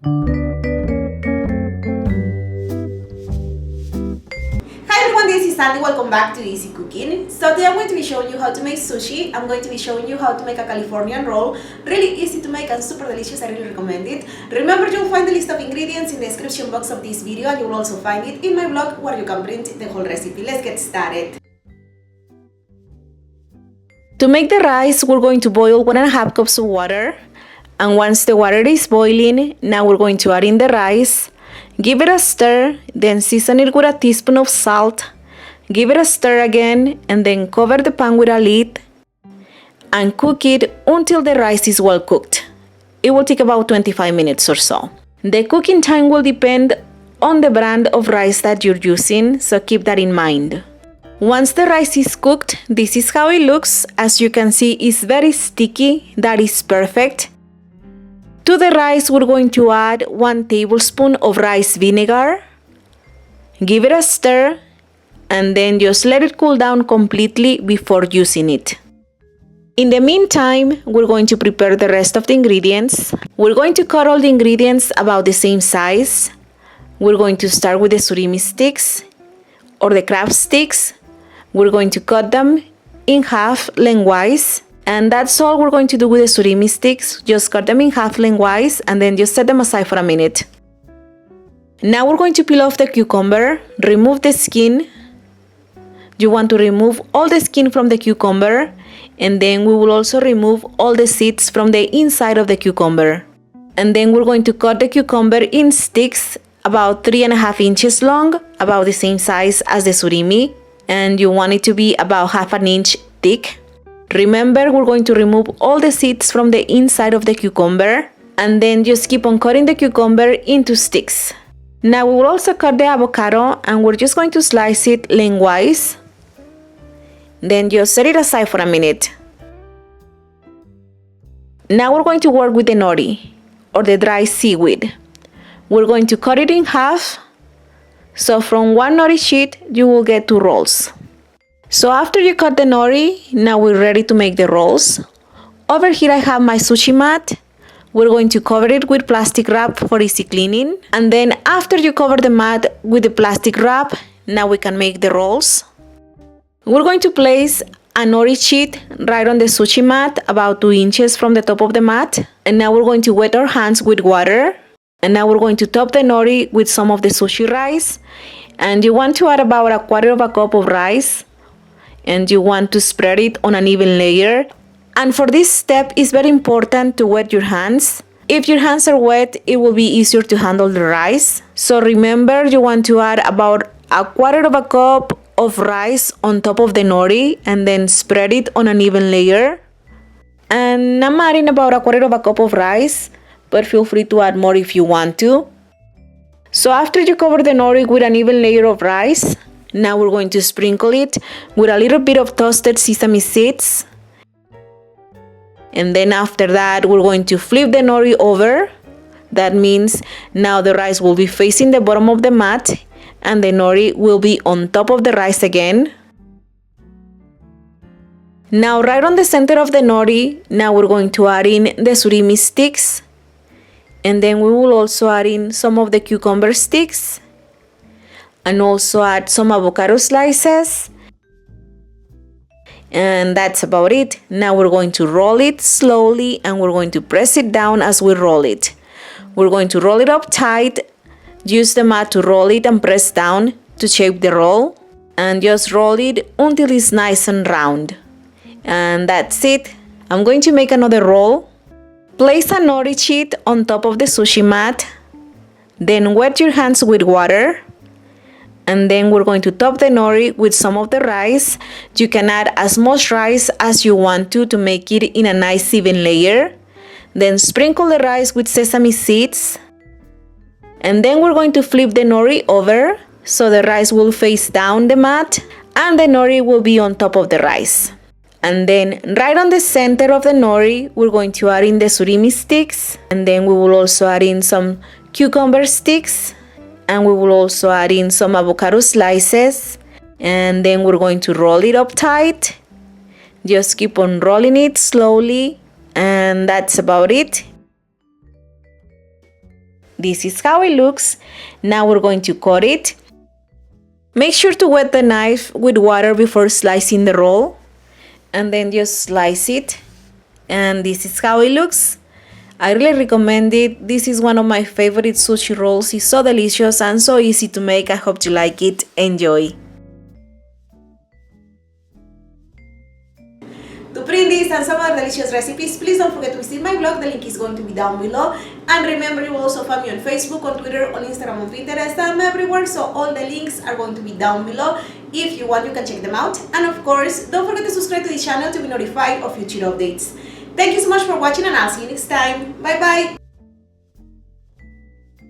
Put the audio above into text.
This is Sandy. Welcome back to Easy Cooking. So today I'm going to be showing you how to make sushi. I'm going to be showing you how to make a California roll. Really easy to make and super delicious. I really recommend it. Remember, you'll find the list of ingredients in the description box of this video, and you'll also find it in my blog where you can print the whole recipe. Let's get started. To make the rice, we're going to boil 1.5 cups of water. And once the water is boiling, now we're going to add in the rice. Give it a stir, then season it with a teaspoon of salt. Give it a stir again, and then cover the pan with a lid and cook it until the rice is well cooked. It will take about 25 minutes or so. The cooking time will depend on the brand of rice that you're using, so keep that in mind. Once the rice is cooked, this is how it looks. As you can see, it's very sticky. That is perfect. To the rice, we're going to add 1 tablespoon of rice vinegar. Give it a stir, and then just let it cool down completely before using it. In the meantime, we're going to prepare the rest of the ingredients. We're going to cut all the ingredients about the same size. We're going to start with the surimi sticks or the crab sticks. We're going to cut them in half lengthwise. And that's all we're going to do with the surimi sticks. Just cut them in half lengthwise and then just set them aside for a minute. Now we're going to peel off the cucumber, remove the skin. You want to remove all the skin from the cucumber, and then we will also remove all the seeds from the inside of the cucumber. And then we're going to cut the cucumber in sticks about 3.5 inches long, about the same size as the surimi, and you want it to be about 1/2 inch thick. Remember, we're going to remove all the seeds from the inside of the cucumber, and then just keep on cutting the cucumber into sticks. Now we will also cut the avocado, and we're just going to slice it lengthwise. Then just set it aside for a minute. Now we're going to work with the nori, or the dry seaweed. We're going to cut it in half. So from 1 nori sheet, you will get 2 rolls. So after you cut the nori, now we're ready to make the rolls. Over here I have my sushi mat. We're going to cover it with plastic wrap for easy cleaning. And then after you cover the mat with the plastic wrap, now we can make the rolls. We're going to place a nori sheet right on the sushi mat, about 2 inches from the top of the mat. And now we're going to wet our hands with water. And now we're going to top the nori with some of the sushi rice. And you want to add about 1/4 cup of rice. And you want to spread it on an even layer. And for this step, it's very important to wet your hands. If your hands are wet, it will be easier to handle the rice. So remember, you want to add about 1/4 cup of rice on top of the nori and then spread it on an even layer. And I'm adding about 1/4 cup of rice, but feel free to add more if you want to. So after you cover the nori with an even layer of rice, now we're going to sprinkle it with a little bit of toasted sesame seeds. And then after that, we're going to flip the nori over. That means now the rice will be facing the bottom of the mat and the nori will be on top of the rice again. Now right on the center of the nori, now we're going to add in the surimi sticks. And then we will also add in some of the cucumber sticks. And also add some avocado slices. And that's about it. Now we're going to roll it slowly and we're going to press it down as we roll it. We're going to roll it up tight. Use the mat to roll it and press down to shape the roll. And just roll it until it's nice and round. And that's it. I'm going to make another roll. Place a nori sheet on top of the sushi mat. Then wet your hands with water. And then we're going to top the nori with some of the rice. You can add as much rice as you want to make it in a nice even layer. Then sprinkle the rice with sesame seeds. And then we're going to flip the nori over so the rice will face down the mat and the nori will be on top of the rice. And then right on the center of the nori, we're going to add in the surimi sticks. And then we will also add in some cucumber sticks. And we will also add in some avocado slices. And then we're going to roll it up tight. Just keep on rolling it slowly. And that's about it. This is how it looks. Now we're going to cut it. Make sure to wet the knife with water before slicing the roll, and then just slice it. And this is how it looks. I really recommend it. This is one of my favorite sushi rolls. It's so delicious and so easy to make. I hope you like it. Enjoy. To print this and some other delicious recipes, please don't forget to visit my blog. The link is going to be down below. And remember, you will also find me on Facebook, on Twitter, on Instagram, on Pinterest. I'm everywhere, so all the links are going to be down below. If you want, you can check them out. And of course, don't forget to subscribe to the channel to be notified of future updates. Thank you so much for watching, and I'll see you next time. Bye bye.